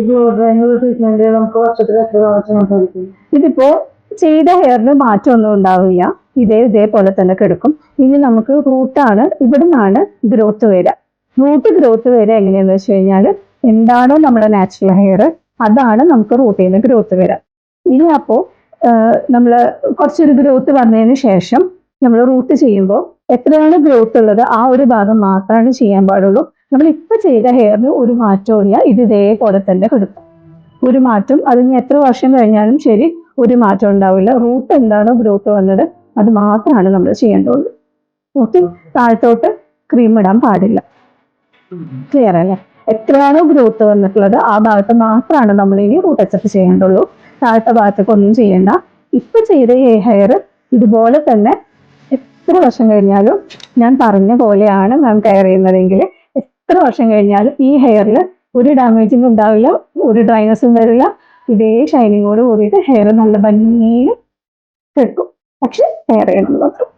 Treatment നമുക്ക് വർഷത്തിൽ എത്ര പ്രാവശ്യം സാധിക്കും? ഇതിപ്പോ ചെയ്ത ഹെയറിന് മാറ്റമൊന്നും ഉണ്ടാവില്ല. ഇതേപോലെ തന്നെ കിടക്കും. ഇനി നമുക്ക് റൂട്ടാണ്, ഇവിടുന്നാണ് ഗ്രോത്ത് വരിക. റൂട്ട് ഗ്രോത്ത് വരിക എങ്ങനെയാന്ന് വെച്ച് കഴിഞ്ഞാൽ, എന്താണോ നമ്മുടെ നാച്ചുറൽ ഹെയർ അതാണ് നമുക്ക് റൂട്ടിൽ നിന്ന് ഗ്രോത്ത് വരിക. ഇനി അപ്പോൾ നമ്മൾ കുറച്ചൊരു ഗ്രോത്ത് വന്നതിന് ശേഷം നമ്മൾ റൂട്ട് ചെയ്യുമ്പോൾ എത്രയാണ് ഗ്രോത്ത് ഉള്ളത് ആ ഒരു ഭാഗം മാത്രമാണ് ചെയ്യാൻ പാടുള്ളൂ. നമ്മൾ ഇപ്പൊ ചെയ്ത ഹെയറിന് ഒരു മാറ്റവും ഇല്ല, ഇത് ഇതേപോലെ തന്നെ കിടക്കും. ഒരു മാറ്റം അതിന് എത്ര വർഷം കഴിഞ്ഞാലും ശരി ഒരു മാറ്റം ഉണ്ടാവില്ല. റൂട്ട് എന്താണോ ഗ്രോത്ത് വന്നത് അത് മാത്രമാണ് നമ്മൾ ചെയ്യേണ്ടതുള്ളൂ. ഓക്കെ, താഴത്തോട്ട് ക്രീം ഇടാൻ പാടില്ല. ക്ലിയർ അല്ലേ? എത്രയാണോ ഗ്രോത്ത് വന്നിട്ടുള്ളത് ആ ഭാഗത്ത് മാത്രമാണ് നമ്മൾ ഇനി റൂട്ട് ടച്ചപ്പ് ചെയ്യേണ്ടുള്ളൂ. താഴത്തെ ഭാഗത്തേക്ക് ഒന്നും ചെയ്യേണ്ട. ഇപ്പൊ ചെയ്ത ഈ ഹെയർ ഇതുപോലെ തന്നെ എത്ര വർഷം കഴിഞ്ഞാലും, ഞാൻ പറഞ്ഞ പോലെയാണ് മാം കെയർ ചെയ്യുന്നതെങ്കിൽ എത്ര വർഷം കഴിഞ്ഞാലും ഈ ഹെയറിൽ ഒരു ഡാമേജിങ് ഉണ്ടാവില്ല, ഒരു ഡ്രൈനസും വരില്ല. ഇതേ ഷൈനിങ്ങോട് കൂടിയിട്ട് ഹെയർ നല്ല ഭംഗിയിൽ കിടക്കും. പക്ഷെ കെയർ ചെയ്യണം മാത്രം.